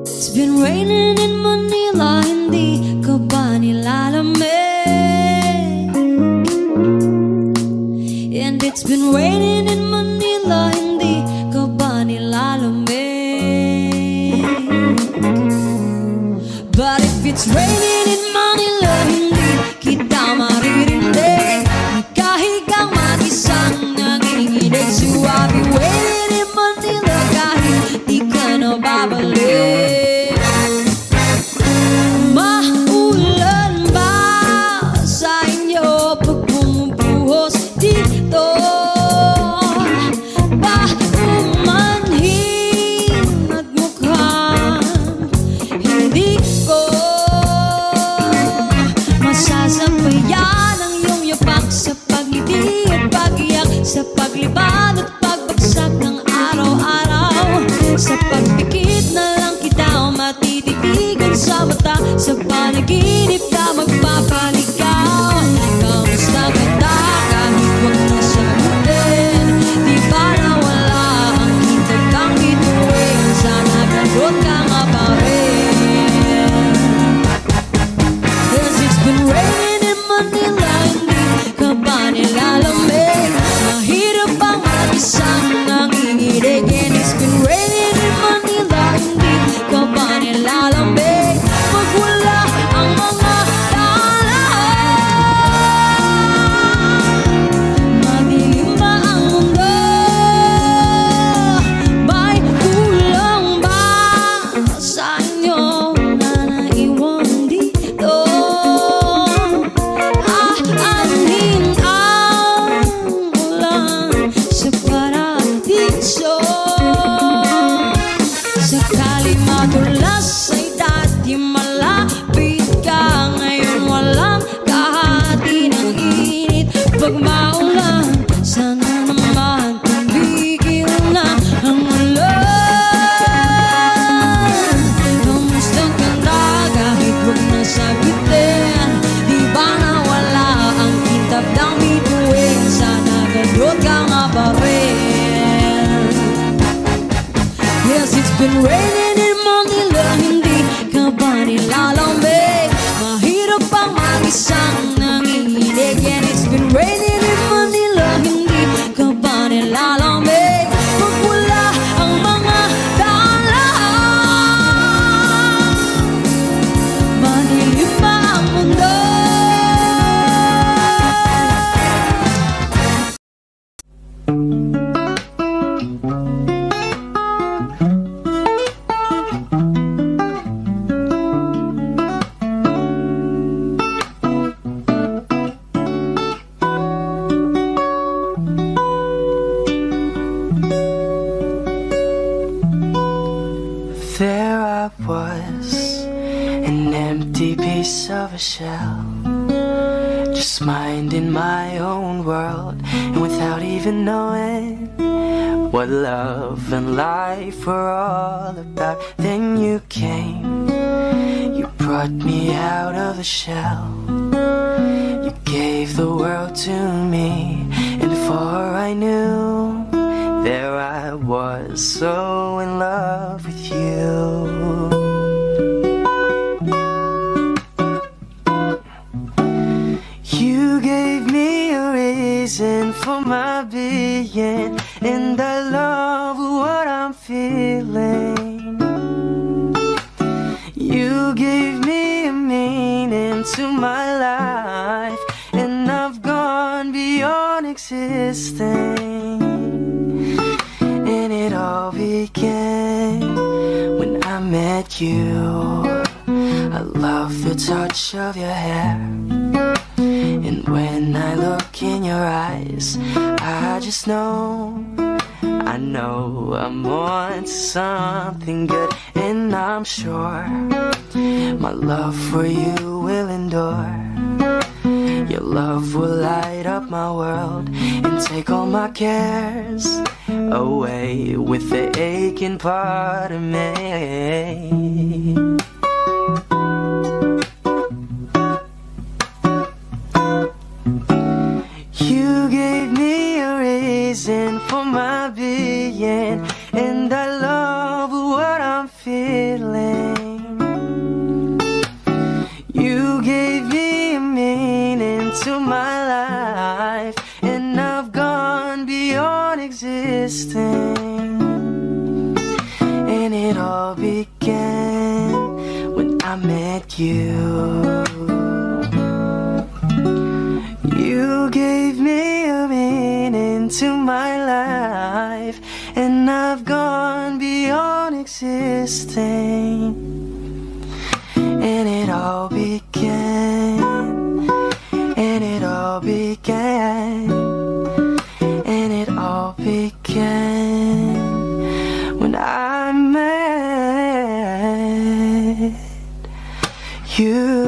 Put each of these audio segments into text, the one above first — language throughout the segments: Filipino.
It's been raining in Manila, hindi ka ba nilalamig? And it's been raining in Manila, hindi ka ba nilalamig? But if it's raining in Manila, hindi kita maririnig. Nagkahigang mag-isang nanginginig. So I'll be waiting in Manila kahit di ka na babalik. Maulan ba sa inyo pag bumubuhos dito? Ba umanhin at mukhang hindi ko masasabayan ang iyong yapak sa pagngiti at pag-iyak, sa paglibad at pagbagsak ng araw-araw. Sa pagpikit na lang kita o matititigan sa mata, sa panaginip ka magpapaligaw. Kamusta kita kahit huwag na sagutin? Di ba nawala ang kitag kang bituin? Sana gano'n ka nga pa rin. 'Cause it's been raining in Manila, hindi ka ba nilalamig? Mahirap bang mag-isang nanginginig? And it's been raining in Manila, hindi ka ba nilalamig? Pag wala ang mga daan, madilim ba ang mundo? Ba'y kulang ba sa inyo na naiwan dito? Aanhin ang ulan sa paradiso. Sakali madulas ay dati malapit ka, ngayon walang kahati ng init. Pag maulan, sana naman tumigil na ang ulan. Kamusta ka na kahit huwag na sagutin? Di ba nawala ang kitab ng bituin? Sana gano'n ka nga pa rin. Yes, it's been raining in Manila, hindi ka ba nilalamig? Mahirap pang mag-isang nanginginig. And it's been raining in Manila, hindi ka ba nilalamig? Pag wala ang mga daan, madilim pa ang mundo. There I was, an empty piece of a shell, just minding my own world, and without even knowing what love and life were all about. Then you came, you brought me out of the shell, you gave the world to me, and before I knew, there I was, so in love with you. You gave me a reason for my being, and I love what I'm feeling. You gave me a meaning to my life, and I've gone beyond existing. And it all began when I met you. I love the touch of your hair, and when I look in your eyes, I just know, I know I'm on to something good. And I'm sure my love for you will endure. Your love will light up my world and take all my cares away with the aching part of me. You gave me a reason for my being, and I love feeling. You gave me a meaning to my life, and I've gone beyond existing. And it all began when I met you. You gave me a meaning to my life, and I've gone beyond existing. And it all began, and it all began, and it all began when I met you.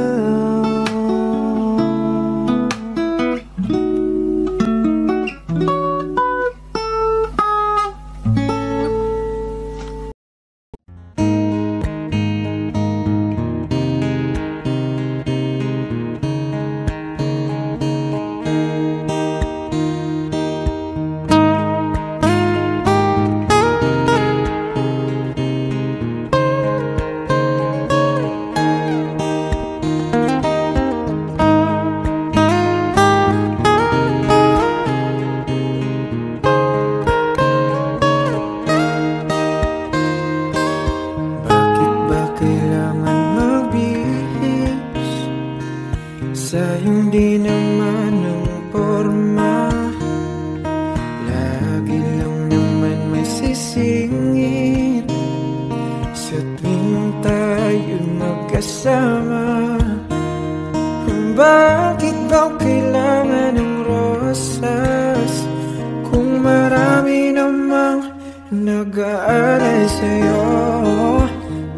Sayang di naman ang porma, lagi lang naman may sisingit sa tuwing tayo magkasama. Bakit daw kailangan ng rosas kung marami namang nag-aalay sa'yo?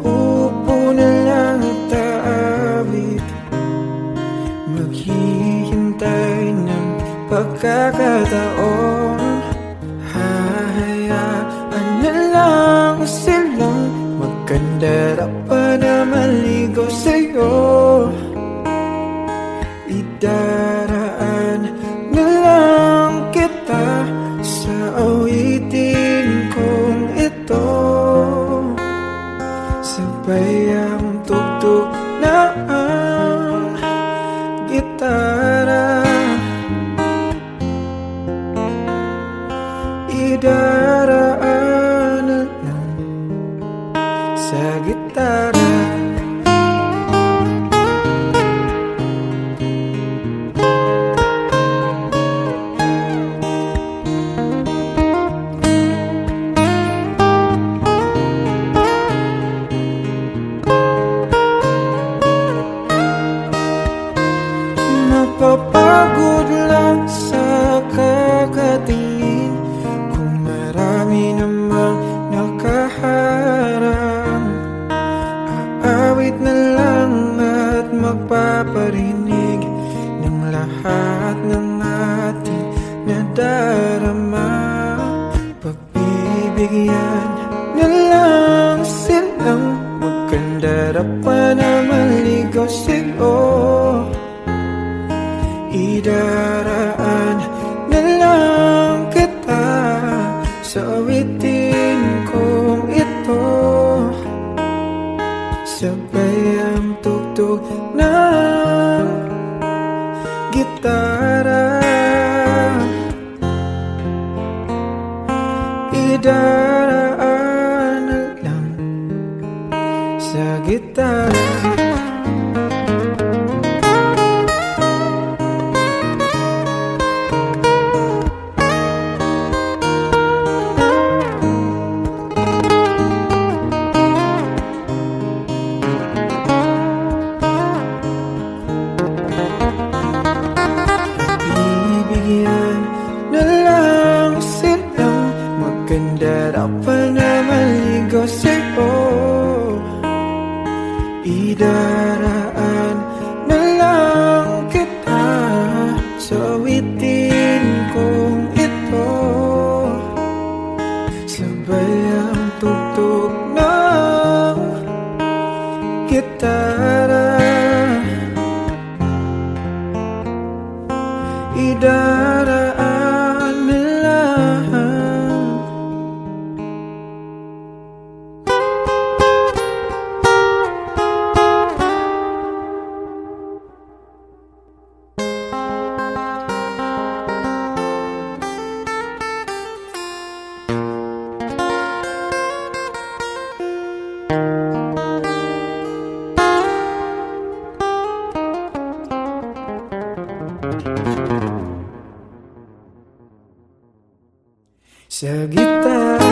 Upo na lang at aawit, maghihintay ng pagkakataon. Hahayaan na lang silang magkandara pa na maligaw sa'yo. Idaraan na lang kita sa awitin kong ito, sabay ang tugtog na ang gitara. Idaraan na lang sa gitara. Mapapagod lang sa kakatingin kung marami namang nakaharang. Aawit na lang at magpaparinig ng lahat ng ating nadarama. Pagbibigyan na lang silang magkandara pa na maligaw sa'yo. Idaraan na lang kita sa awitin kong ito, sabay ang tugtog ng gitara. Idaraan na lang sa gitara. Bibigyan na lang silang magkandara pa na maligaw sa'yo. Idaraan na lang kita sa awitin kong ito, sabay ang tugtog ng gitara. Idaraan na lang. sa gitara.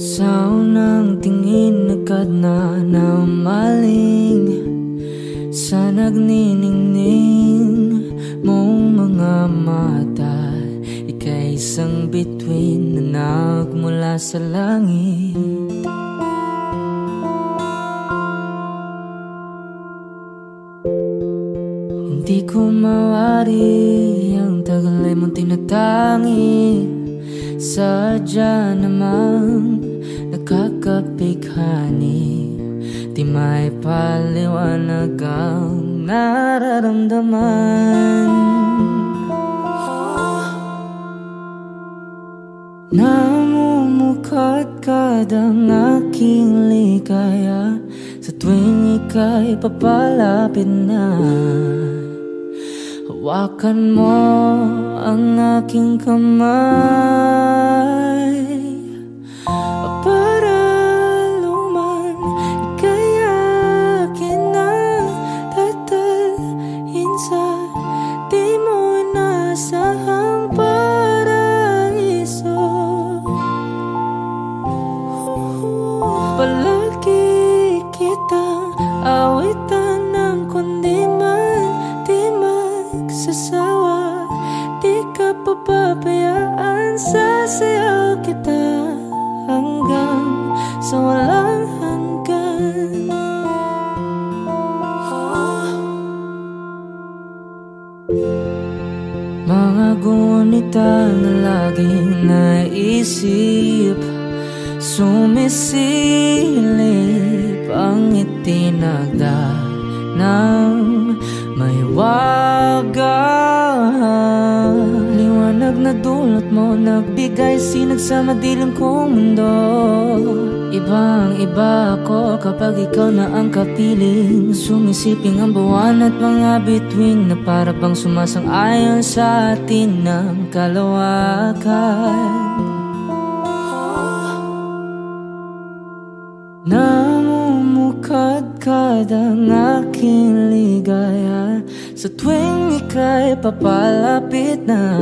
Sa unang tingin agad na namaling sa nagniningning mong mga mata. Ika'y isang bituin na nagmula sa langit. Hindi ko mawari ang tagal ay mong tinatangi. Sadya namang nakakapighani, di may paliwanag ang nararamdaman. Namumukadkad ang aking ligaya sa tuwing ika'y papalapit na. Hawakan mo ang aking kamay para luman ika'y akin na tatalhin sa di mo inasahang paraiso. Palagi kitang awitan ng kundi man di magsasawa. Di ka papabayaan, sasayaw kita hanggang sa walang hanggan. Mga gunita na laging naisip, sumisilip ang itinagda ng may wagang liwanag na dulot mo, nagbigay sinag sa madilim kong mundo. Ibang iba ako kapag ikaw na ang kapiling, sumisiping ang buwan at mga bituin na para bang sumasang-ayon sa atin ng kalawakan. Namumukadkad ang aking ligaya sa tuwing ika'y papalapit na.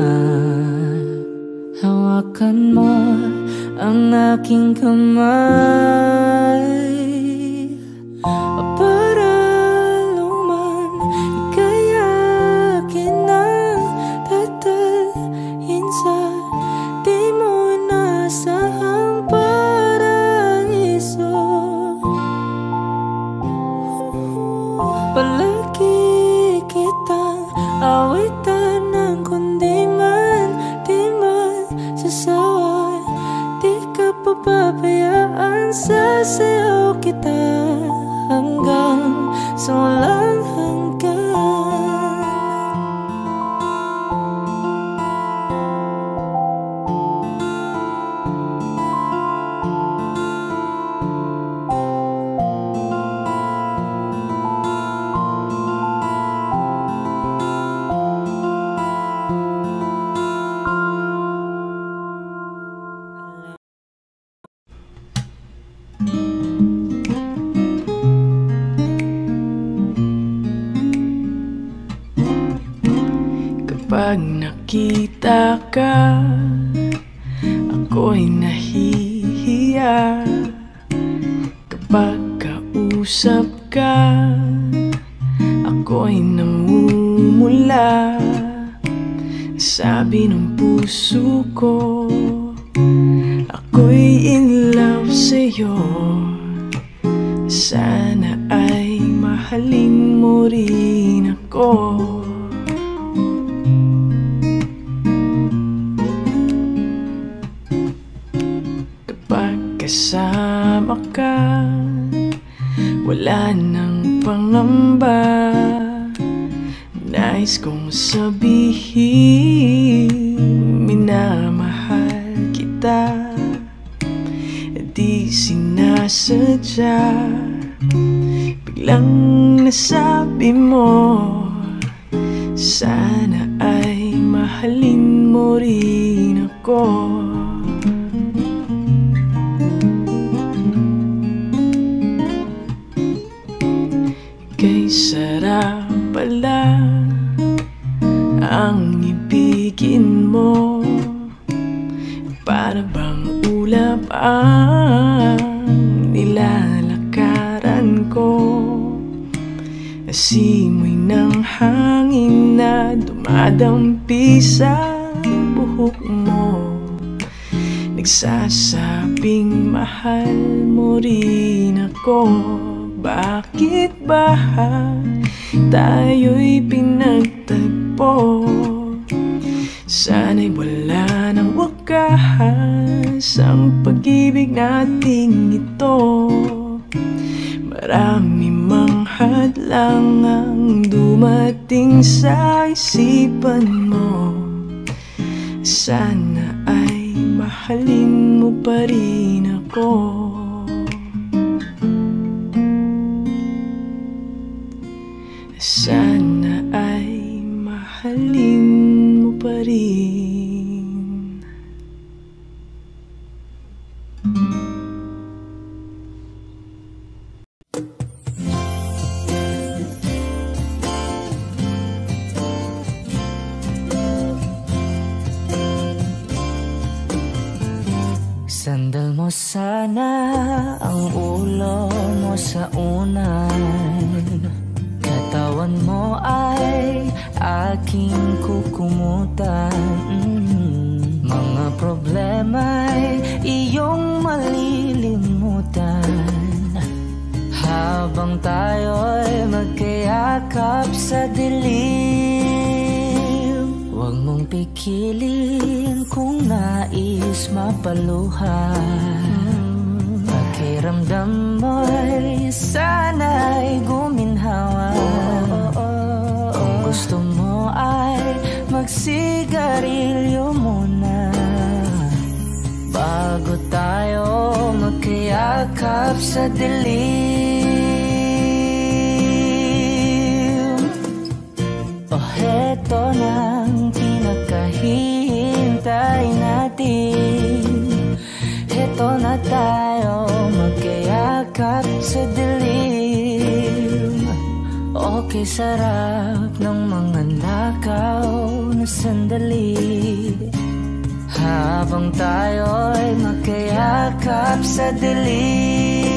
Hawakan mo ang aking kamay para luman ika'y akin na tatalhin sa di mo inasahang paraiso. Palagi kitang awitan ng kundi man di magsasawa. Di ka papabayaan, sasayaw kita hanggang sa walang hanggan. Kapag nakita ka, ako'y nahihiya. Kapag kausap ka, ako'y namumula. Sabi ng puso ko, ako'y in love sa'yo. Sana ay mahalin mo rin ako. Kasama ka, wala nang pangamba. Nais kong sabihin, minamahal kita. Di sinasadya, biglang nasabi mo, sana ay mahalin mo rin ako. Kay sarap pala ang ibigin mo, para bang ulap ang nilalakaran ko. Asimoy ng hangin na dumadampi sa buhok mo, nagsasabing mahal mo rin ako. Bakit ba tayo'y pinagtagpo? Sana'y wala ng wakas ang pag-ibig nating ito. Marami mang hadlang ang dumating sa isipan mo. Sana ay mahalin mo pa rin ako. Sana ay mahalin mo pa rin. Sandal mo sana ang ulo mo sa unan, katawan mo ay aking kukumutan. Mga problema'y iyong malilimutan habang tayo'y magkayakap sa dilim. Huwag mong pikilin kung nais mapaluhan. Pakiramdam mo'y sana'y guminhawa. Kung gusto mo ay magsigarilyo muna bago tayo magkayakap sa dilim. Heto nang pinakahihintay natin. Heto na tayo magkayakap sa dilim. Okay, sarap ng mga nakaw na sandali habang tayo'y magkayakap sa dilim.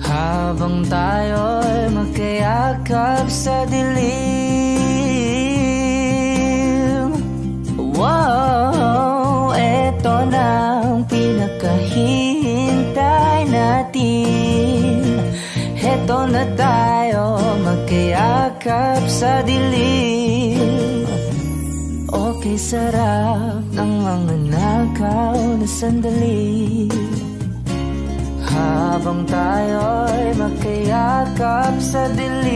Habang tayo'y magkayakap sa dilim. Wow, eto na ang pinakahihintay natin. Eto na tayo magkayakap sa dilim. Okay, sarap ng mga nakaw na sandali habang tayo'y magkayakap sa dilim.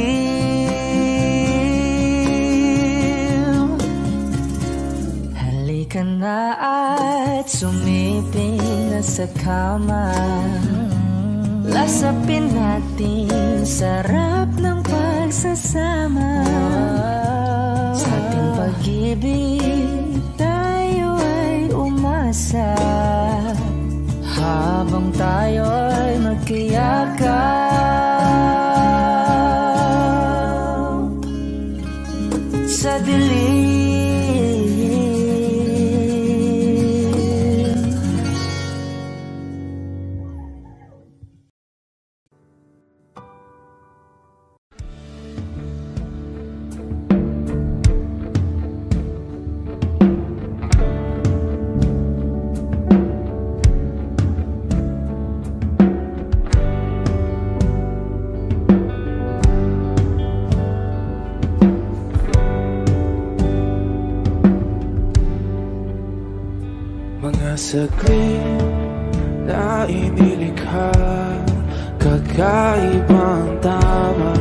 Halika na at sumiping na sa kama. Lasapin natin sarap ng pagsasama. Sa ating pag-ibig tayo ay umasa habang tayo'y magkayakap sa dilim. Saglit na inilikha, kakaibang tama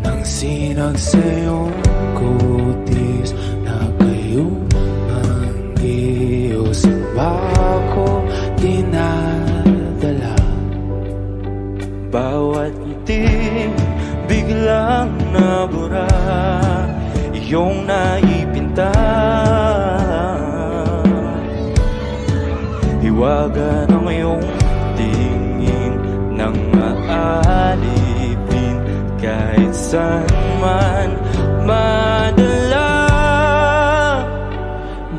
nang sinag sa iyong kutis na kayong ang Diyos ba ko dinadala. Bawat ngiti biglang nabura, iyong naipinta. Hiwaga ng iyong tingin nang maalipin kahit saan man madala.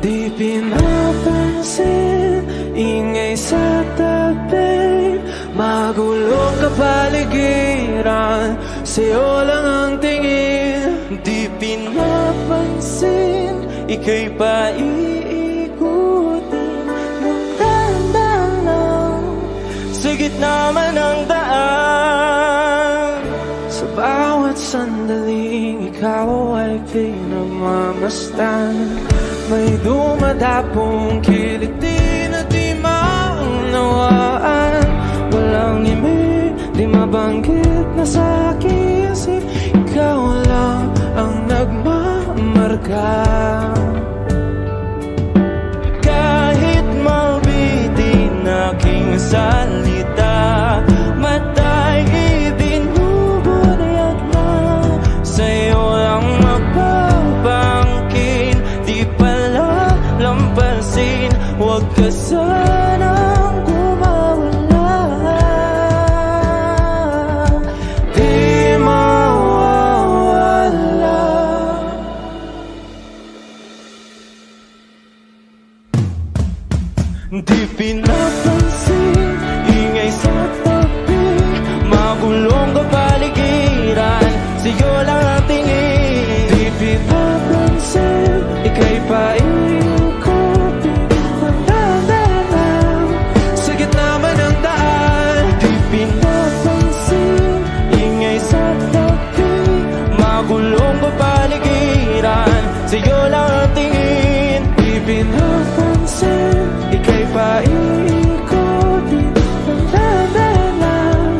Di pinapansin, ingay sa tabi, magulong kapaligiran, sa'yo lang ang tingin. Di pinapansin, ika'y paiikutin ng dahan-dahan lang sa gitna man ng daan. Sa bawat sandaling ikaw ay pinagmamasdan, may dumadapong kiliti na di maunawaan. Walang imig, di mabanggit na sa aking isip, ikaw lang ang nagmamarka. Kahit mabitin aking salita, matay ibinubunayag na, sa'yo lang magbabangkin. Di pala lampasin, huwag ka sanang gumawala. Di mawawala. Di pinapansin, ingay sa tabi, magulong kapaligiran, sa'yo lang ang tingin. Di pinapansin, ika'y paikutin ng dahan-dahan sa gitna man ng daan. Di pinapansin, ingay sa tabi, magulong kapaligiran, sa'yo lang ang tingin. Di pinapansin, ika'y paikutin ng dahan-dahan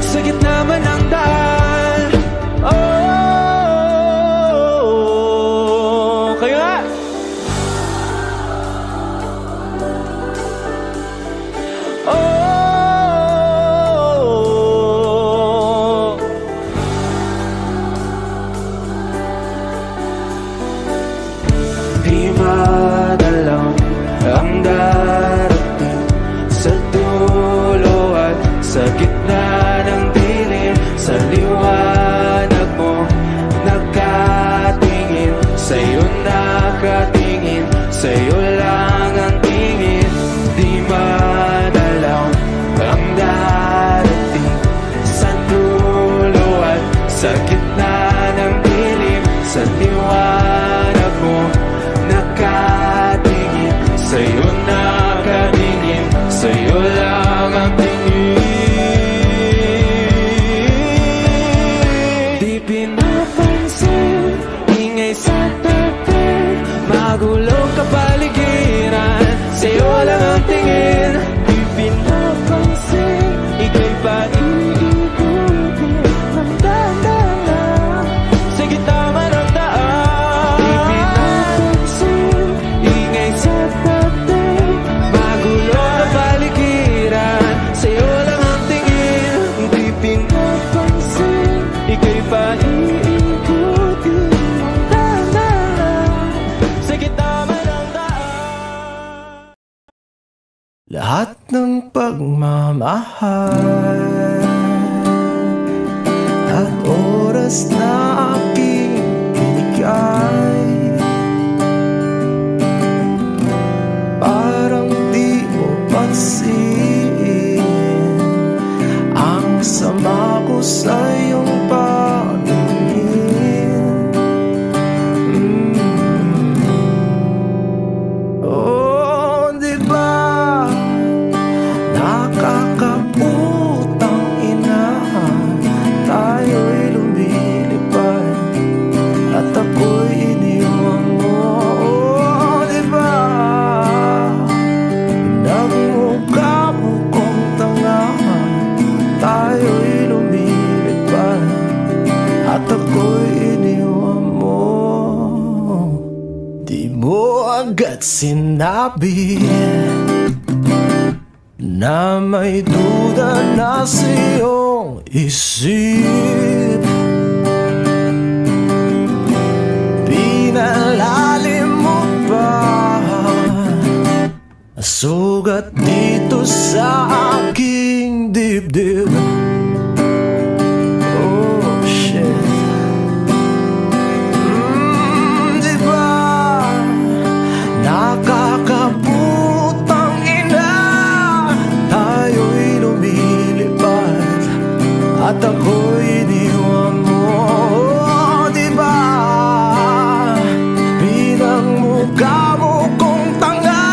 sa gitna man ng daan. Oh, kayo nga! Oh, di madalang ang darating sa dulo at sa gitna ng dilim. Sa liwanag mo nakatingin, sa'yo nakatingin, sa'yo lang ang tingin. Di madalang ang darating sa dulo at sa gitna ng dilim. Sa liwanag mo nakatingin, sa'yo nakatingin, sa'yo lang ang tingin. Di pinapansin, ingay sa tabi, magulong kapaligiran, sa'yo lang ang tingin. Di pinapansin, ika'y paiikutin ng dahan-dahan sa gitna man ng daan. Di pinapansin, ingay sa tabi, magulong kapaligiran, sa'yo lang ang tingin. Di pinapansin, ika'y paiikutin ng dahan-dahan sa gitna man ng daan. Lahat ng pagmamahal at oras na aking binigay, parang di mo pansin ang sama ko sa iyong paningin. Oh, di ba nakakaputang ina, tayo'y lumilipad at ako'y iniwan mo. Oh, di ba nagmukha mo kong tanga, tayo'y lumilipad at ako'y iniwan mo. Di mo agad sinabi na may duda na sa iyong isip. sugat dito sa aking dibdib. Oh shit. Diba nakakaputang ina, tayo'y lumilipad at ako'y iniwan mo. Oh, diba pinagmukha mo kong tanga,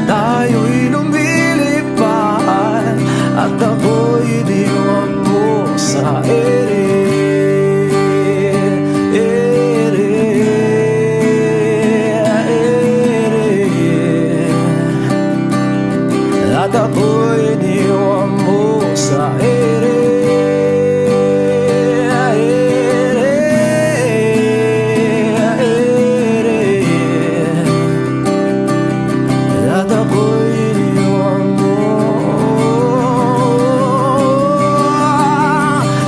tayo'y lumilipad at ako'y iniwan mo sa ere. At ako'y iniwan mo sa ere. At ako'y iniwan mo.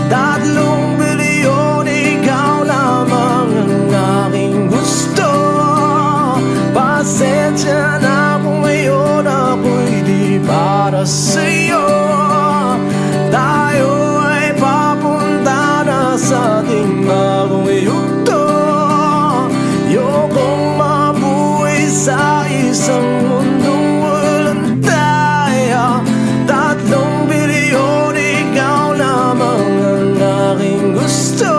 3 bilyon, ikaw lamang ang aking gusto. Pasensya na kung ngayon ako'y di para sa'yo. Tayo ay papunta na sa ating bagong yugto. Ayokong mabuhay sa isang mundong walang tayo. 3 bilyon, ikaw lamang ang aking gusto.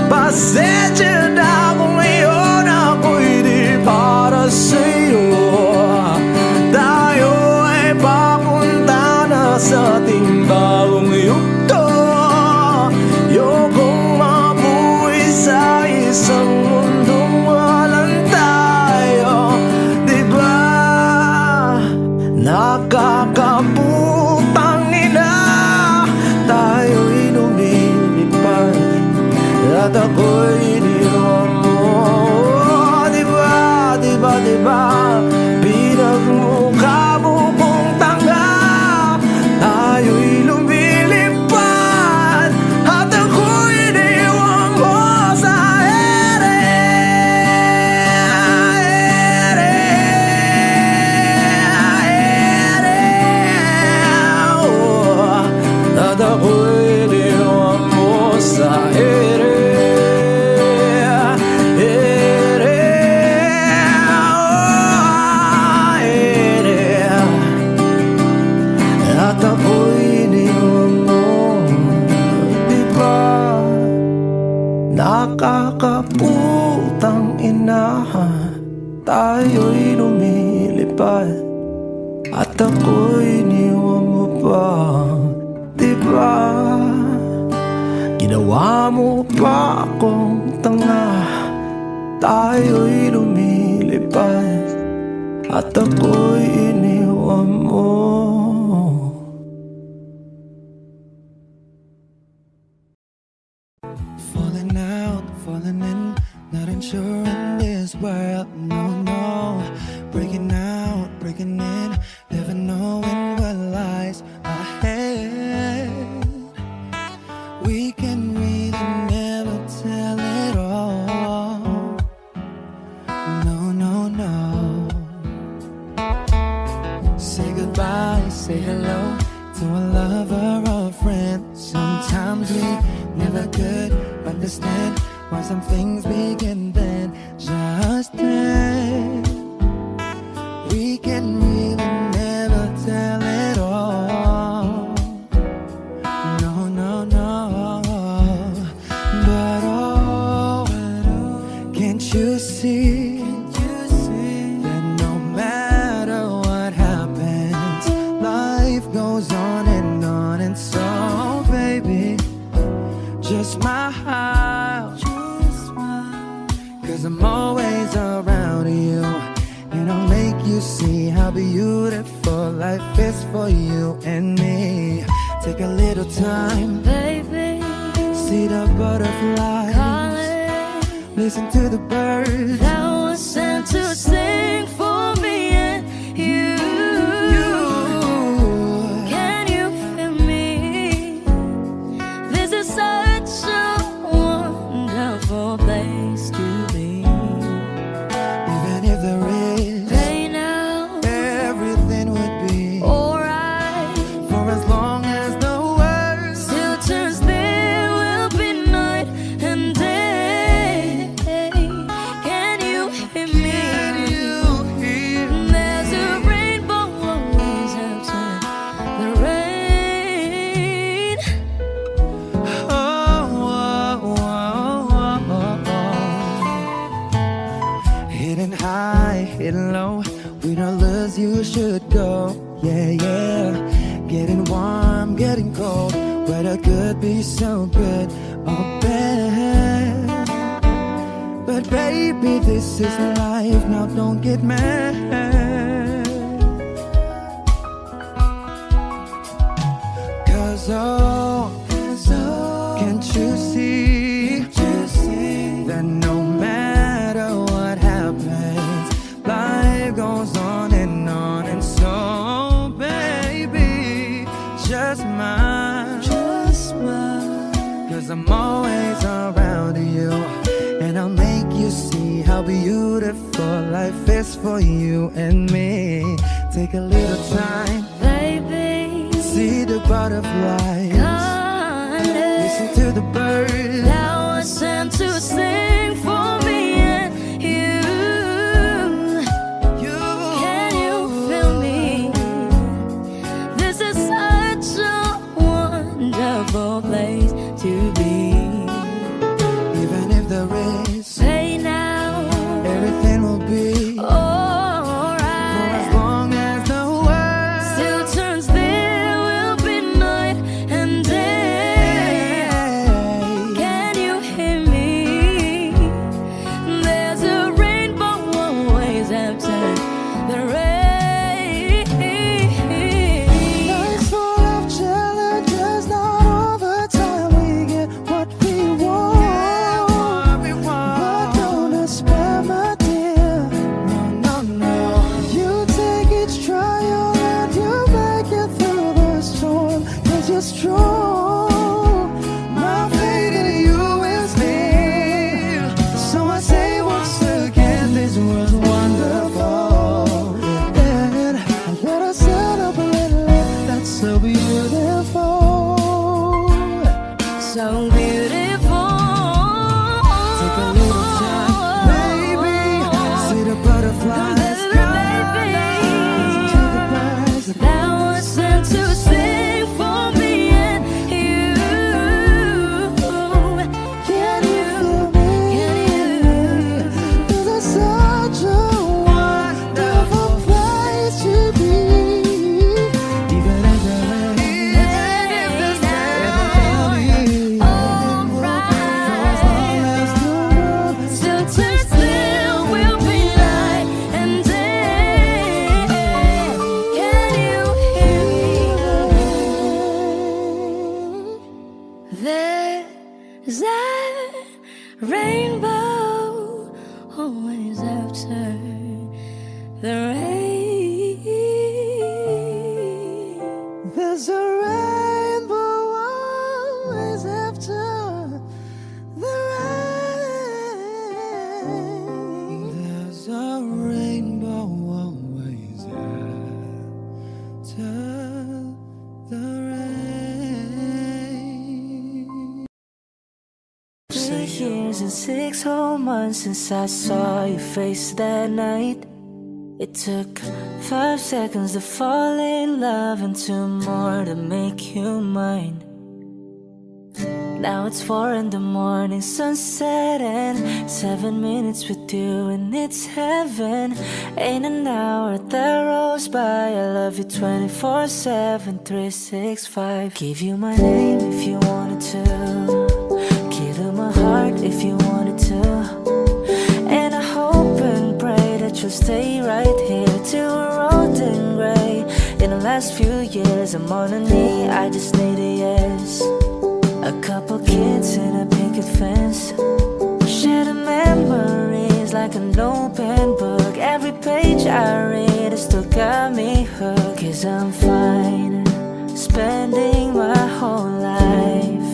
Pasensya na kung ngayon ako'y di para sa'yo. Tayo ay papunta na sa ating bagong yugto. Ayokong mabuhay sa isang mundong walang tayo. Diba nakakaputang ina, tayo'y lumilipad at ako'y iniwan mo. Diba, diba, diba pinagmukha mo kong tanga, tayo'y lumilipad at ako'y iniwan mo sa ere. Oh, at ako'y iniwan mo sa ere. At ako'y iniwan mo. Diba nakakaputang ina, tayo'y lumilipad at ako'y iniwan mo pa. Diba ginawa mo pa akong tanga, tayo'y lumilipad at ako'y iniwan mo. Falling out, falling in, not unsure in this world, no, no. Breaking out, breaking in, never knowing what lies ahead. We can really never tell it all, no, no, no. Say goodbye, say hello to a lover or a friend. Sometimes we never could understand why some things begin then, just then. We can really never tell it all, no, no, no. But oh, can't you see that no matter what happens, life goes on, and so baby, just smile, 'cause I'm always around you, and I'll make you see how beautiful life is for you and me. Take a little time, Baby, see the butterflies, calling, listen to the birds that was sent to sing for me and you. Can you feel me? This is such a wonderful place to be. Even if there is pain out Getting high, hitting low, we don't lose, you should go. Yeah, yeah. Getting warm, getting cold, weather could be so good or bad. But baby, this is life, now don't get mad. Cause oh, can't you see that no matter what happens, life goes on. And so baby, just smile, cause I'm always around you, and I'll make you see how beautiful life is for you and me. Take a little time, baby, see the butterflies, listen to the birds that was sent to sing for me and you. Can you feel me? This is such a wonderful place to be. Even if there is Say now, everything will be alright. for as long as the world Still turns, there will be night and day. Can you hear me? There's a rainbow always after the rain. Life's full of challenges, not all the time we get what we want. But don't despair, my dear. No, no, no. You take each trial and you make it through the storm, cause you're strong. My faith in you is near. So I say once again, this world's wonderful. And let us set up a little life that's so beautiful. So beautiful. Take a little time, baby. See the butterflies, listen to the birds. That was sent to sing for me and you. Can you feel me? This is such a wonderful place to be. Even if there is everything will be for as long as the world Still turns, there will be night and day. Can you hear me? There's a rainbow always after the rain. There's a rainbow always after the rain. There's a rainbow always after the rain. 3 years and 6 whole months since I saw your face that night. It took 5 seconds to fall in love and 2 more to make you mine. Now it's 4 in the morning, sunset, and 7 minutes with you, and it's heaven. Ain't an hour that rolls by. I love you 24/7, 365. Give you my name if you wanted to. Give you my heart if you wanted to. And I hope and pray that you'll stay right here till we're old and gray. In the last few years, I'm on a knee, I just need a yes. A couple kids in a picket fence, share the memories like an open book. Every page I read has still got me hooked. 'Cause I'm fine, spending my whole life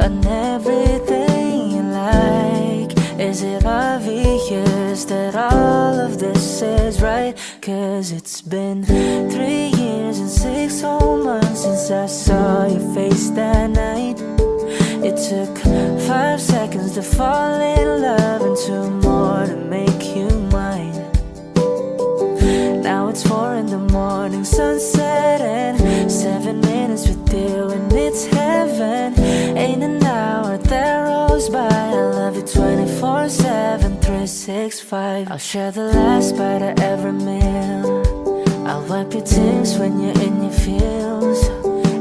on everything you like. Is it obvious that all of this is right? 'Cause it's been 3 years and 6 whole months since I saw your face that night. It took 5 seconds to fall in love and 2 more to make you mine. Now it's 4 in the morning, sunset, and 7 minutes with you, and it's heaven. Ain't an hour that rolls by. I love you 24/7, 365. 365. I'll share the last bite of every meal. I'll wipe your tears when you're in your feels,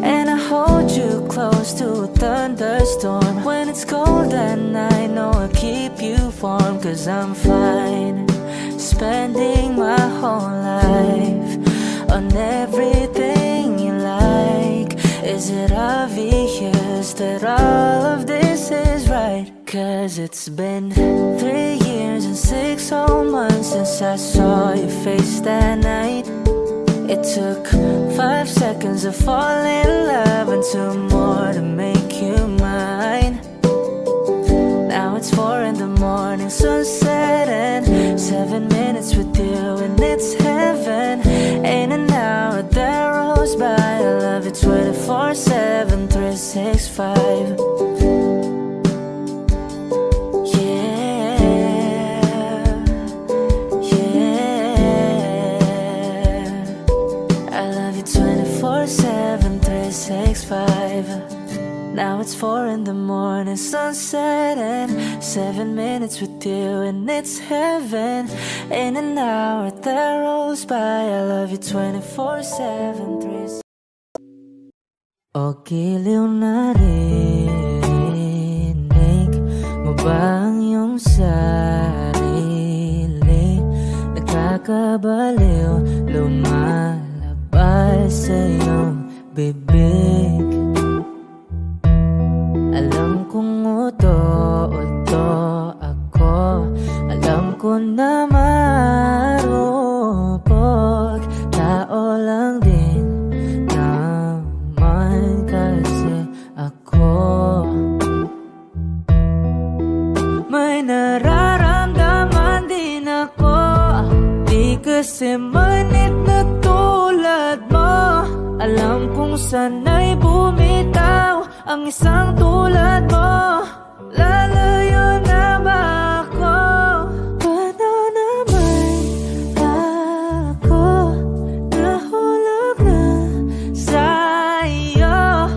and I hold you close to a thunderstorm. When it's cold at night, know I'll keep you warm. Cause I'm fine, spending my whole life on everything you like. Is it obvious that all of this is right? Cause it's been 3 years and 6 whole months since I saw your face that night. It took 5 seconds to fall in love and 2 more to make you mine. Now it's 4 in the morning, sunset, and 7 minutes with you, and it's heaven. Ain't an hour that rolls by. I love you 24/7, 365. Now it's 4 in the morning, sunset, and 7 minutes with you, and it's heaven. In an hour that rolls by, I love you 24/7, 365. O giliw na rinig mo ba ang iyong sarili? Nakakabaliw, lumalabas sa iyong bibig. Alam kong uto-uto ako, alam ko na marupok. Tao lang din naman kasi ako. May nararamdaman din ako, di kasi manit na tulad mo. Alam kong sana'y bumitaw ang isang tulad mo. Lalayo na ba ako? Paano naman ako nahulog na sa'yo?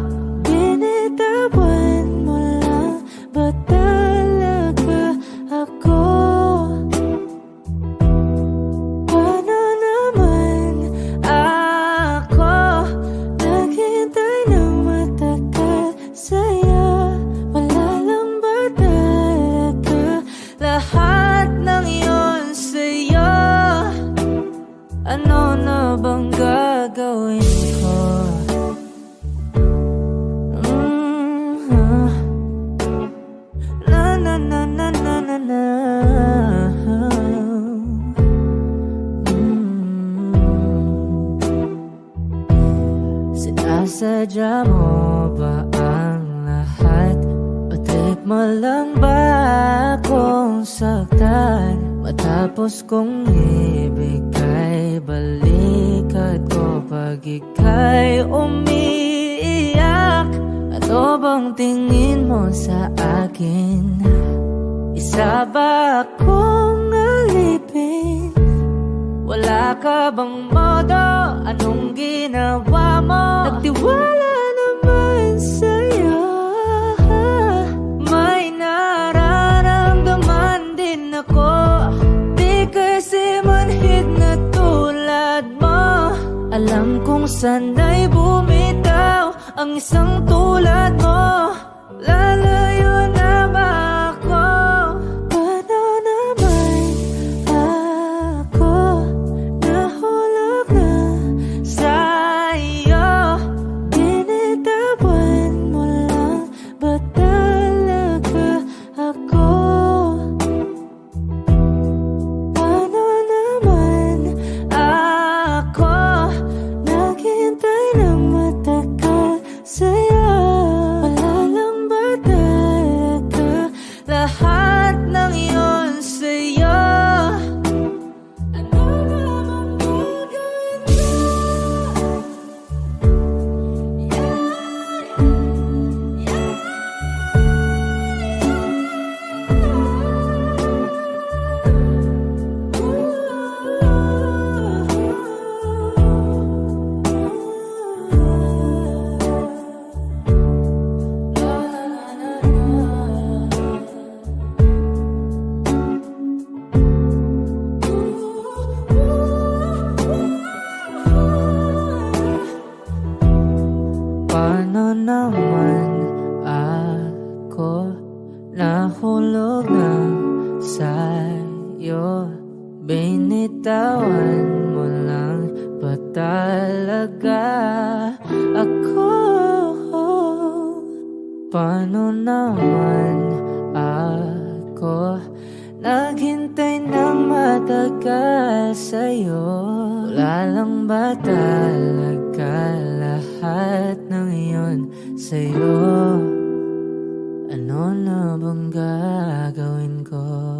Binitawan mo lang ba talaga ako? Paano naman ako naghintay ng matagal sa'yo? Wala lang ba talaga lahat ng iyon sa'yo? Ano na bang gagawin ko? Na na na na na na na. Sinasadya mo ba ang lahat? O trip mo lang ba akong saktan? Matapos kong ibigay, balikat ko pag ika'y umiiyak. Ano bang tingin mo sa akin? Isa ba akong alipin? Wala ka bang modo? Anong ginawa mo? Nagtiwala naman sa'yo. May nararamdaman din ako, di kasi manhid na tulad mo. Alam kong sana'y bumitaw ang isang tulad mo. Lalayo na ba ako? Paano naman ako nahulog na sa'yo? Binitawan mo lang ba talaga ako? Paano naman ako naghintay ng matagal sa'yo? Wala lang ba talaga sa'yo, binitawan mo lang ba talaga ako? Paano naman ako naghintay ng matagal sa'yo? Wala lang ba talaga lahat ng iyon sa'yo? Ano na bang gagawin ko?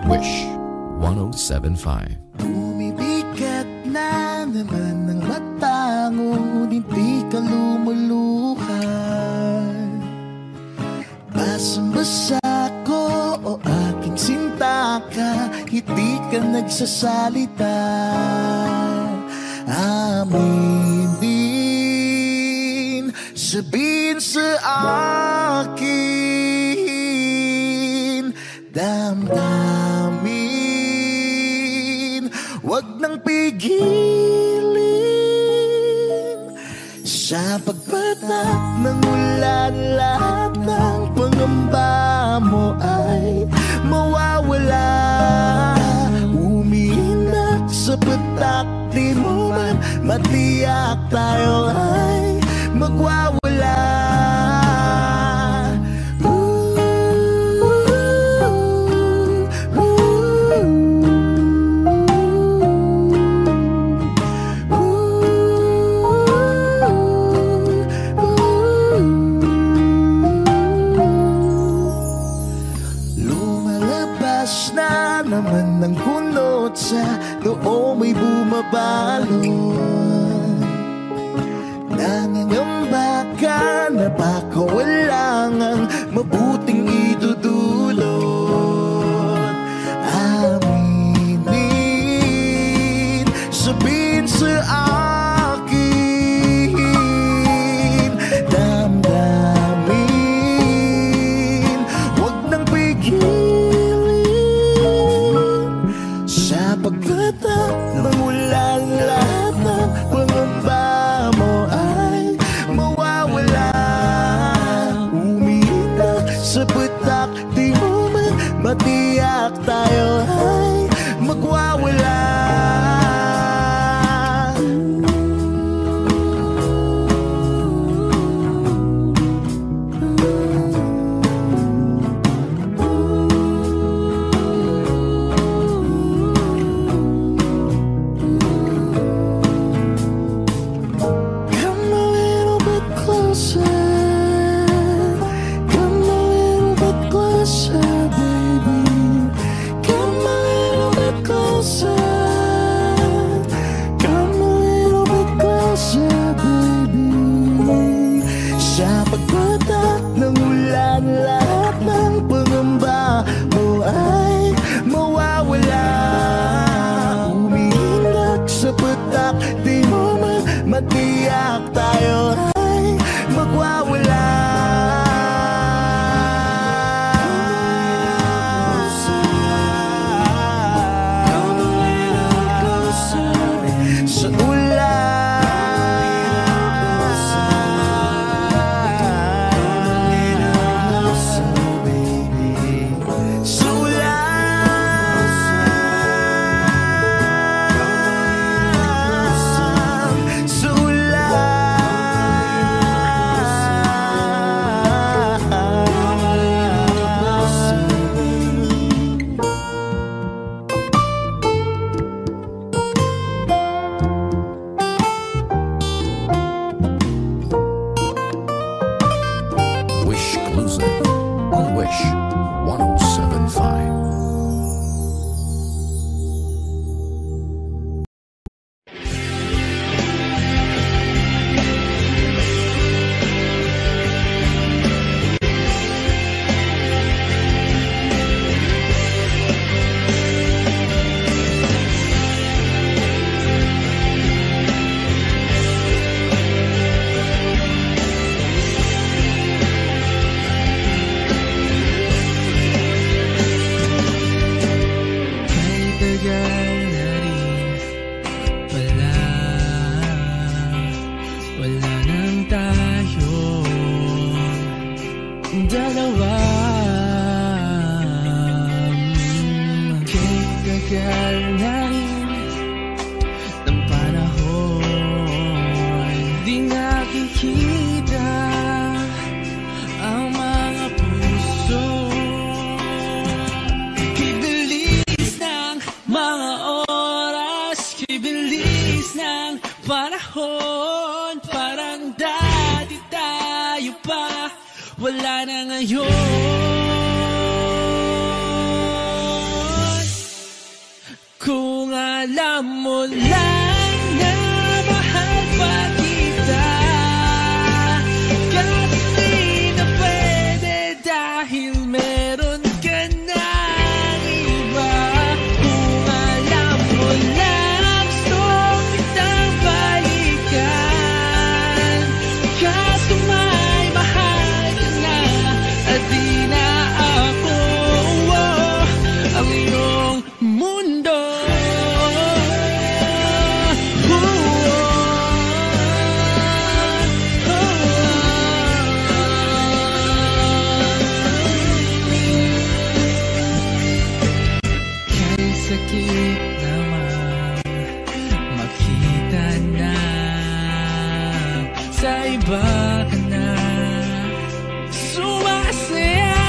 Wish 107.5. Bumibigat na naman ang mata mo, hindi ka lumuluhan. Basang-basa ko o aking sinta ka, hindi ka nagsasalita. Aminin, sabihin sa akin, damdamin, wag nang pigilin. Sa pagpatak ng ulan, lahat ng pangamba mo ay mawawala. Umiinak sa patak, di mo man matiyak, tayo ay magwawala. Naman ng kunot sa noo mo'y bumabalon. Nangangamba ka na baka walang ang mabuting idudulot. Aminin, sabihin sa akin, damdamin, wag nang pigilin. Pagkatak ng ulan, lahat ng pangamba mo ay mawawala. Umiinak sa patak, di mo man matiyak, tayo ay magwawala. Matiyak, tayo ay magwawala. Come a little closer sa ulan. Come a little closer, baby. Sa Wish 107.5. nating dalawa. Kahit tagal na rin ng panahon, di nakikita ang mga puso. Kibilis ng mga oras, kibilis ng panahon, parang dati tayo pa, wala na ngayon. Kung alam mo lang na mahal pa kita, kahit di na pwede dahil meron ka ng iba. Kung alam mo lang gusto kitang balikan, kaso may mahal ka na at di na ako ang iyong mundo. Sakit naman makita na sa iba ka na sumasaya.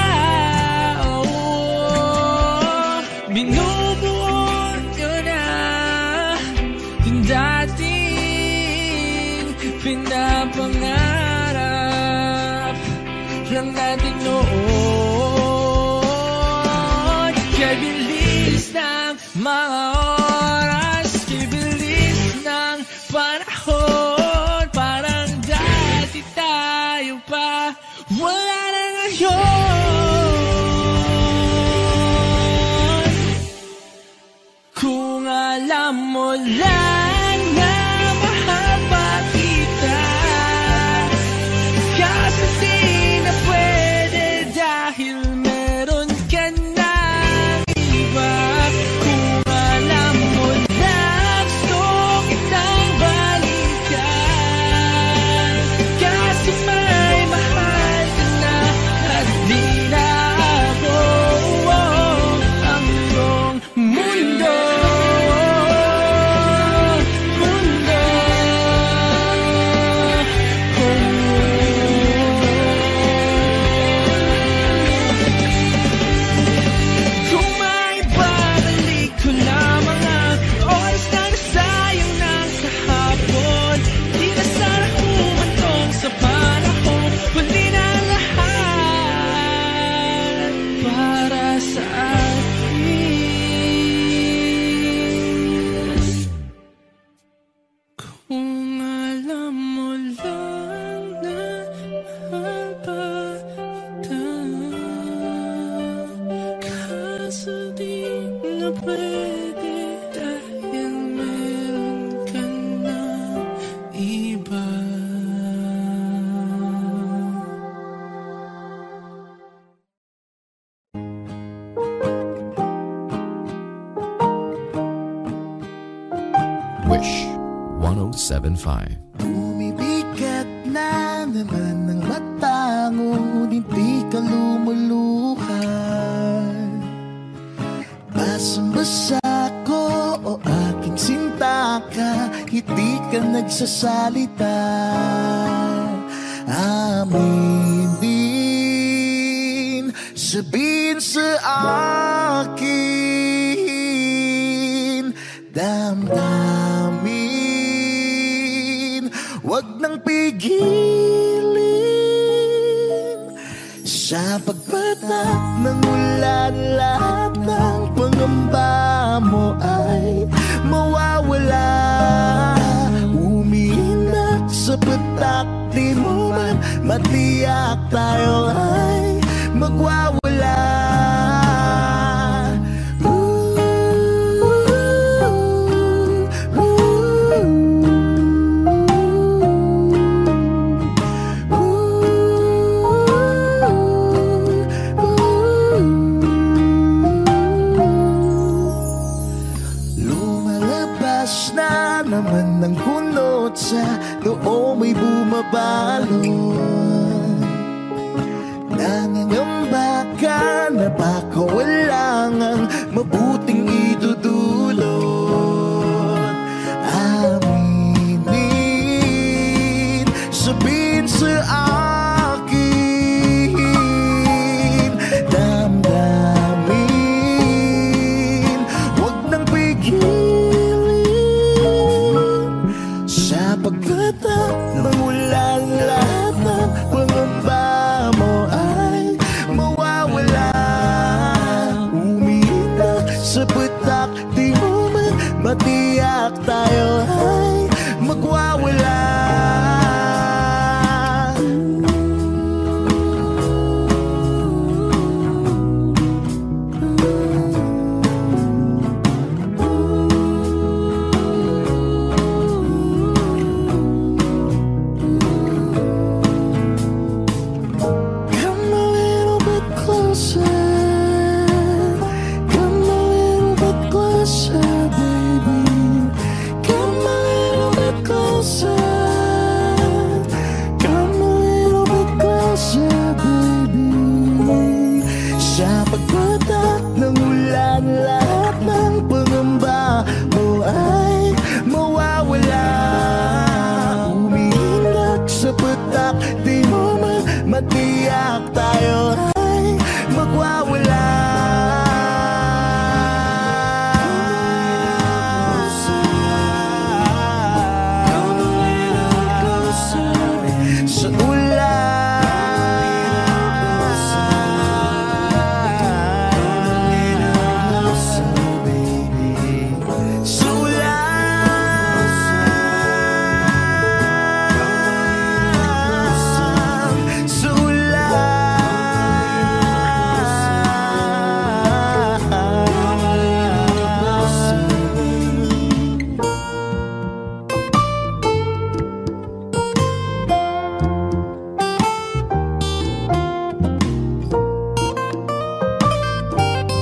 Binubuo nyo na yung dating pinapangarap lang natin noon. Kaya bilis ng mga oras, kibilis ng panahon, parang dati tayo pa, wala na ngayon. Kung alam mo lang na mahal pa kita, kasi di na pwede dahil meron ka na iba. Kung alam mo lang gusto kitang balikan, kasi may mahal ka na at di na ako ang iyong mundo. Kung may babalik ko lamang ang oras na nasayang ng kahapon, di na sana humantong sa panahon, huli na lahat para sa akin. Kung alam mo lang na mahal pa kita, kaso di na pwede dahil meron ka na iba. Wish 1075. Bumibigat na naman ang mata, ngunit di ka lumuluhan. Basang-basa ko o aking sinta ka, hindi ka nagsasalita. Amin din, sabihin sa akin, damdamin, wag nang pigilin. Sa pagpatak ng ulan, lahat ng pangamba mo ay mawawala. Umiinat sa patak, di mo man matiyak, tayo ay magwawala. Lumalabas na naman ng kunot sa loob, may bumabalot. tiyak tayo ay magwawala. Sa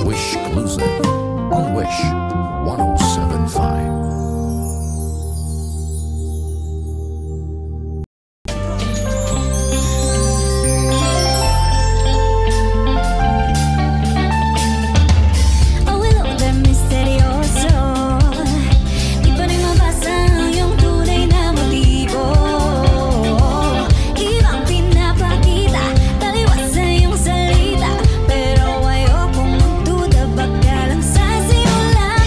Wish Exclusive on Wish 1075. Pero ayokong magduda, baka lang sa simula.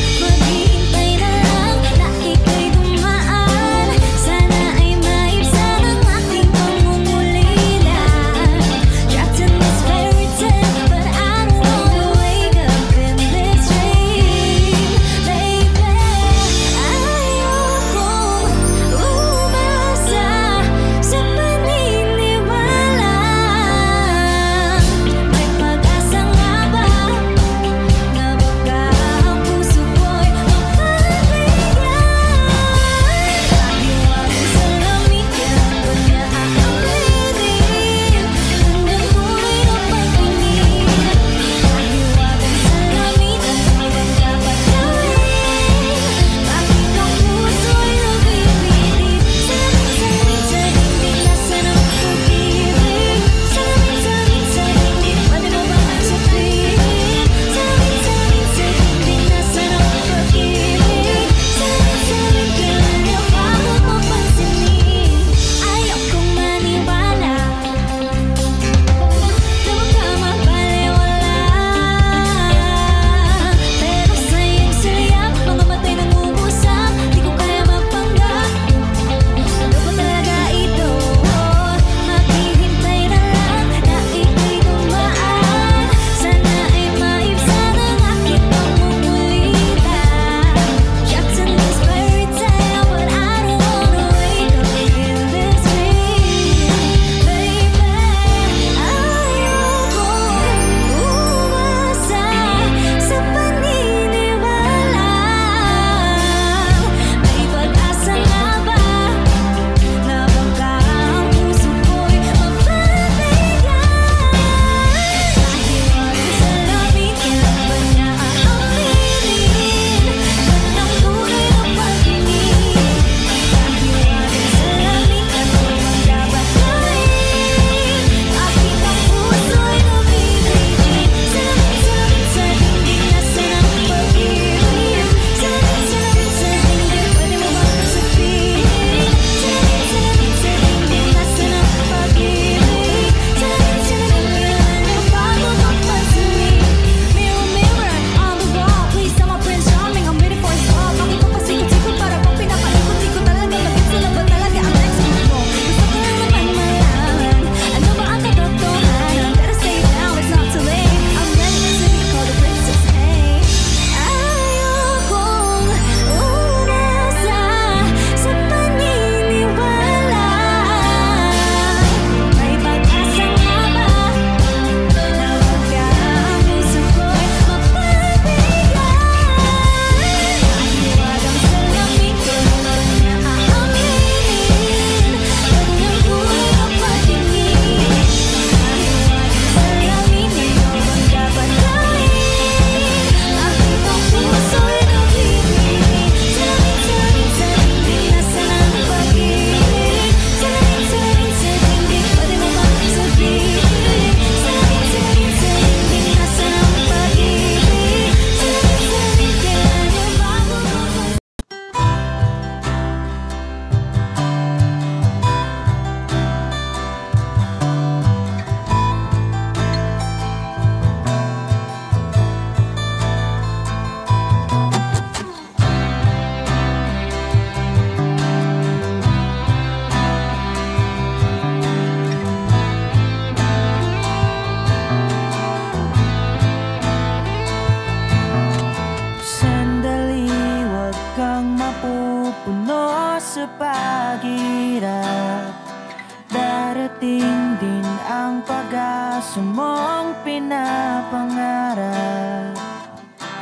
puso mong pinapangarap?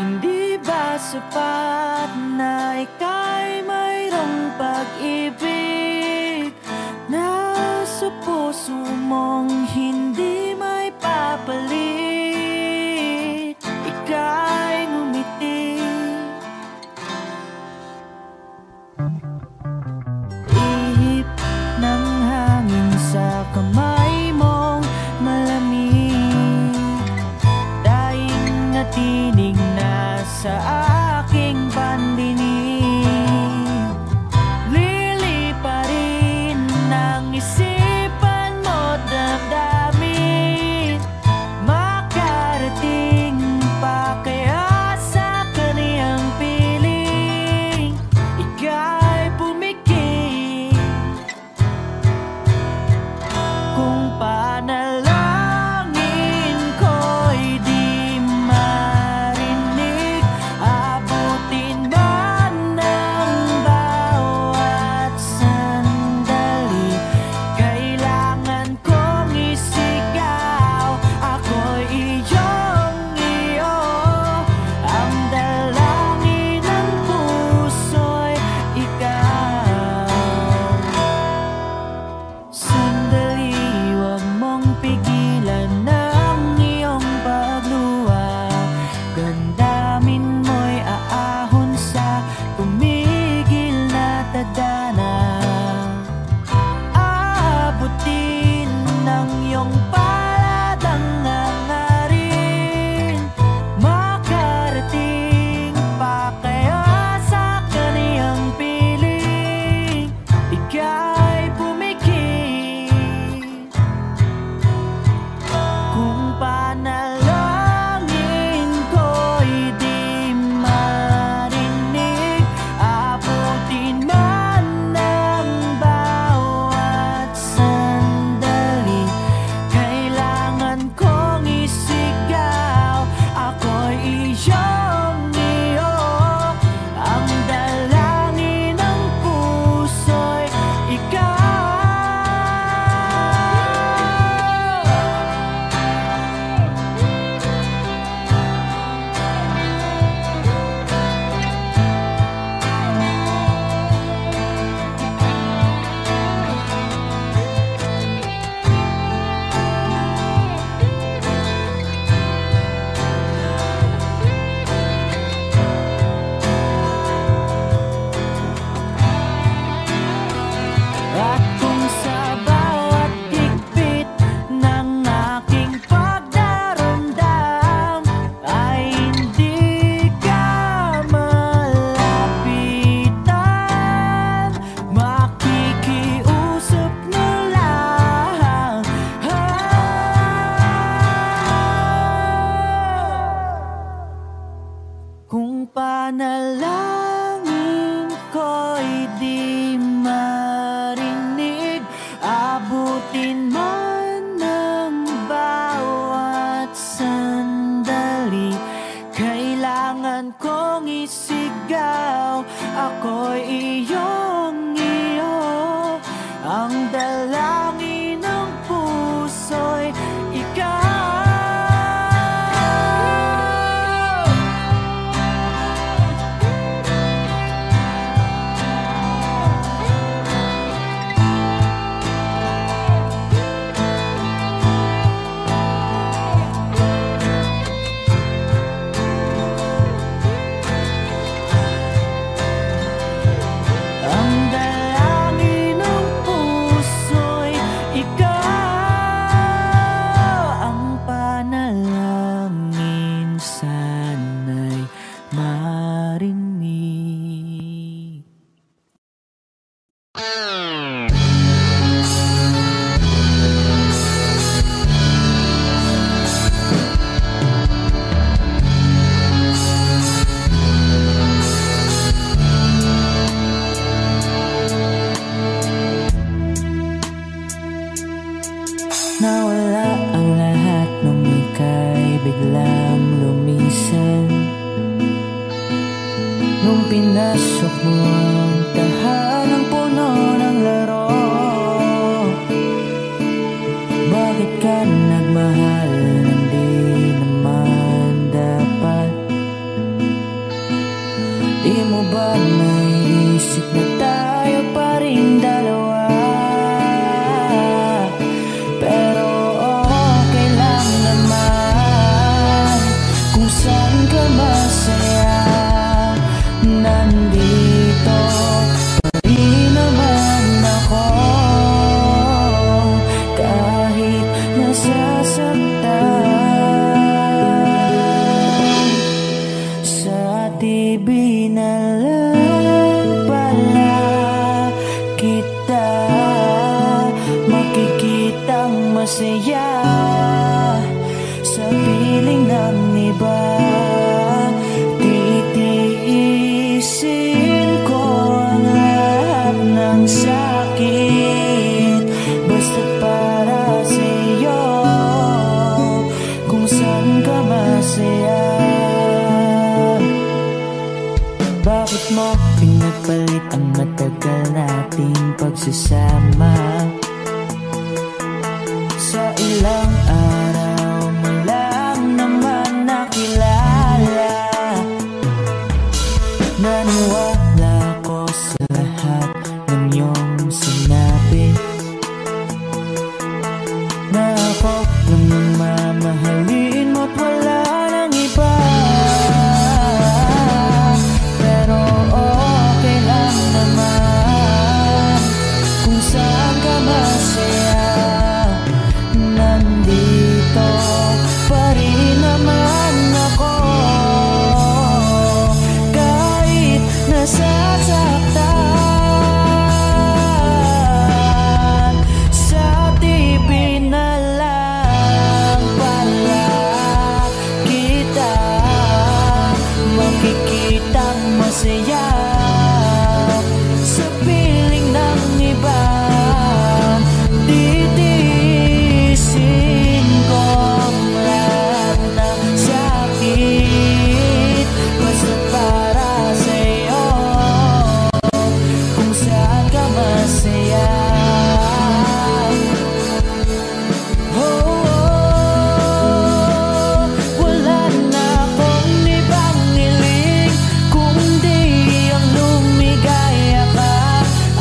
Hindi ba sapat na ika'y mayroong pag-ibig na sa puso mong hindi may papalit? Ika'y ngumiti, ihip ng hangin sa kamay mong malamig, daing na tinig na sa aking pandinig. Liliparin ng isipan mo damdamin, makarating pa kaya sa kaniyang piling? Ika'y pumikit kung panalangin ko'y di marinig. Abutin man ng bawat sandali, kailangan kong isigaw. Ako'y iyong iyo, ang dalangin ng puso'y ikaw. Sandali, huwag mong pigilan ng iyong pagluha. Damdamin mo'y aahon sa tumigil na tadhana. Aabutin ng iyong palad ang hangarin, makarating pa kaya sa kaniyang piling? Ika'y pumikit kung panalangin ko'y di marinig. Abutin man ng bawat sandali, kailangan kong isigaw. Ako'y iyong iyo, ang dalangin ng puso'y ikaw. At kung sa bawat higpit ng aking pagdaramdam ay hindi ka malapitan, makikiusap na lang. Kung panalangin ko'y di marinig, abutin man ng bawat sandali, kailangan kong isigaw. Ako'y iyong iyo, ang dalangin ng puso'y ikaw. Ang dalangin ng puso'y ikaw, ang panalangin sana'y marinig. Nawala ang lahat nung ika'y biglang lumisan, nung pinasok mo ang tahanang puno ng laro. Bakit ka nagmahal magsasama. Sa ilang araw mo lang naman nakilala, naniwala ko sa lahat ng iyong sinabi, na ako lang ang mamahalin mo't wala nang iba. Pero okay lang naman kung saan ka masaya, nandito pa rin naman ako. Kahit nasasaktan, sa TV na lang pala kita makikitang masaya. Sa piling ng iba, titiisin ko ang lahat ng sakit, basta para sa'yo, kung saan ka masaya. Wala na akong ibang hiling kundi ang lumigaya ka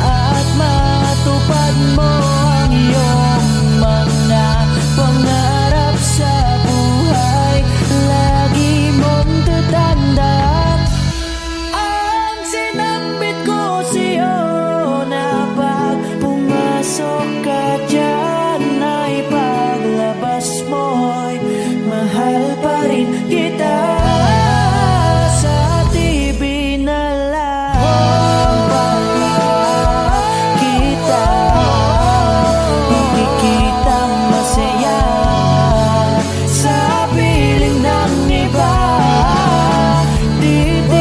at matupad mo ang iyong mga pangarap sa buhay. Lagi mong tatandaan ang sinambit ko sa'yo, na pag pumasok ka dyan ay paglabas mo'y mahal pa rin kita. Sa TV na lang pala kita makikitang masaya. Sa piling ng iba, titiisin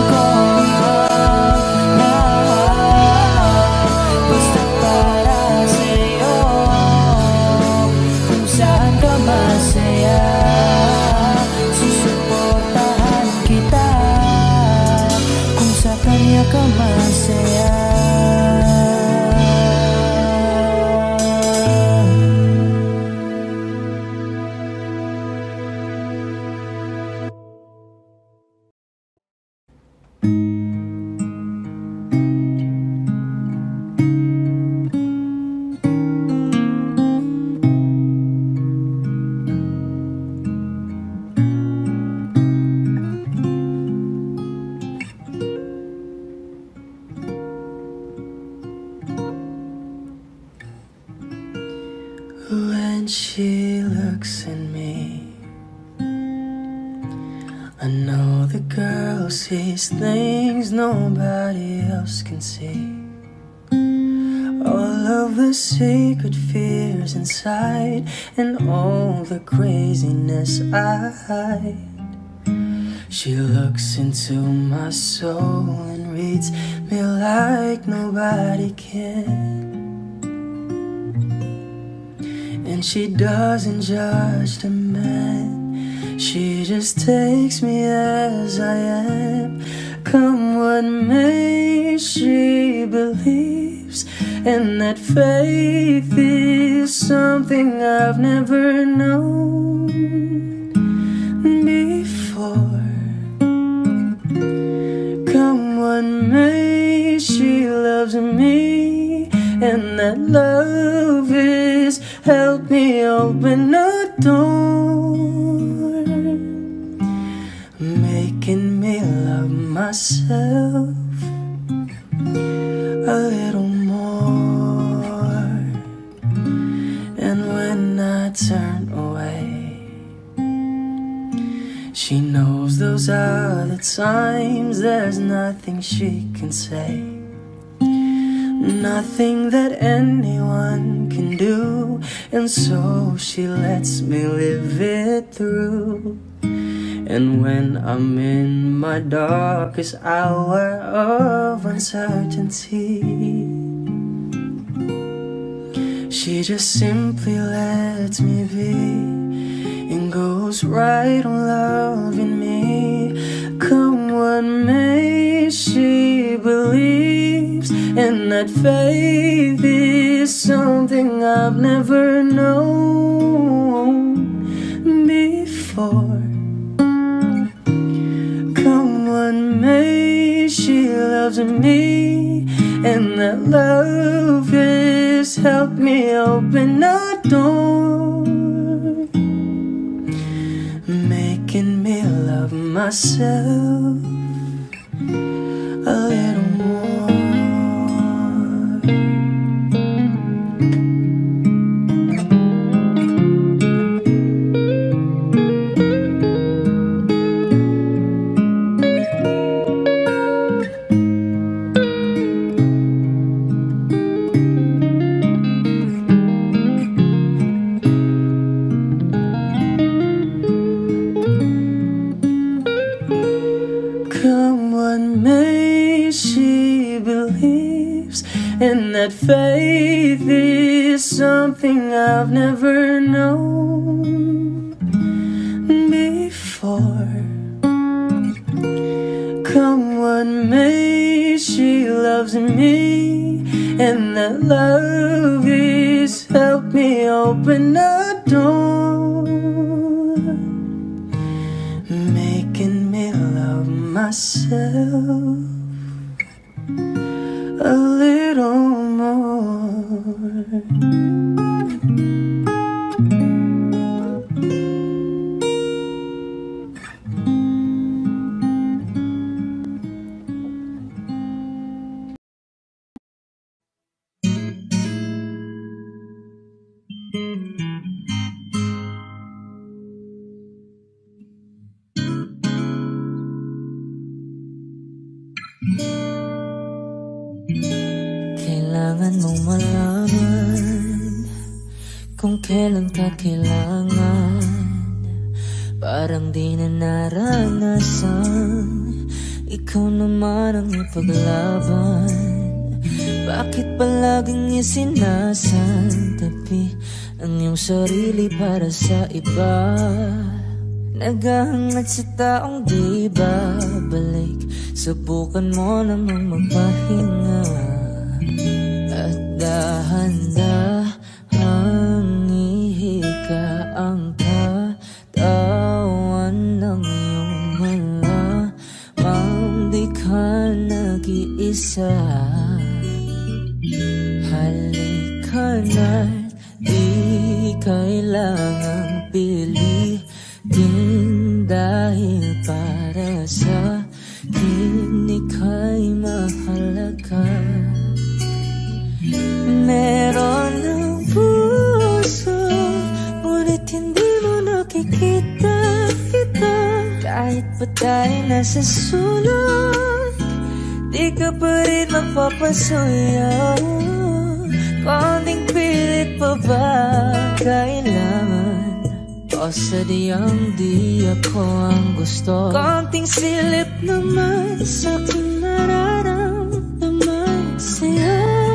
ko ang lahat, basta para sa'yo, kung saan ka masaya. Susuportahan kita kung sa kanya ka masaya. When she looks at me, I know the girl sees things nobody else can see. All of the secret fears inside and all the craziness I hide. She looks into my soul and reads me like nobody can. And she doesn't judge the man, she just takes me as I am. Come what may, she believes, and that faith is something I've never known before. Come what may, she loves me, and that love is help me open a door, making me love myself a little more. And when I turn away, she knows those are the times there's nothing she can say, nothing that anyone can do, and so she lets me live it through. And when I'm in my darkest hour of uncertainty, she just simply lets me be and goes right on loving me. Come what may, she believes, and that faith is something I've never known before. Come what may, she loves me, and that love has helped me open a door, making me love myself a little more. And that faith is something I've never known before. Come what may, she loves me, and that love has helped me open a door, making me love myself a little more. Kailangan mong malaman kung kailan ka kailangan. Parang di na naranasan, ikaw naman ang ipaglaban. Bakit palaging isinasantabi ang iyong sarili para sa iba? Naghahangad sa taong di babalik, subukan mo namang magpahinga. At dahan-dahang ihika ang katawan ng iyong malamang di ka nag-iisa. Halika na't di kailangang pilitin, dahil para sa akin ika'y mahalaga. Meron ng puso, ngunit hindi mo nakikita ito. Kahit pa tayo nasa sulok, di ka pa rin mapapasuyo. Konting pilit pa ba kailangan, o sadyang di ako ang gusto? Konting silip naman sa aking nararamdaman sa'yo.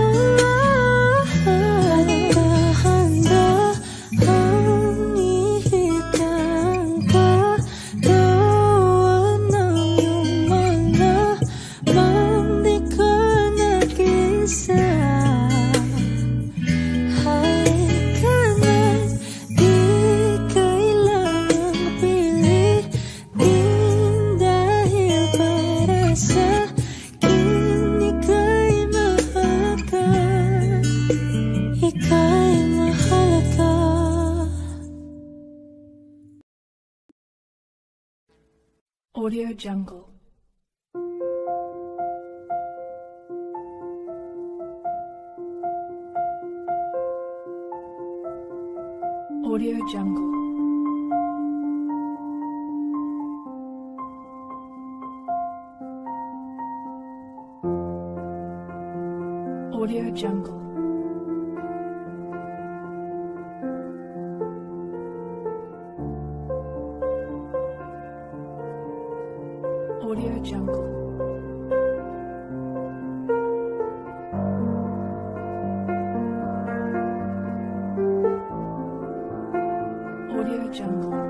Audio Jungle. Audio Jungle. Audio Jungle. Audio Jungle. Audio Jungle.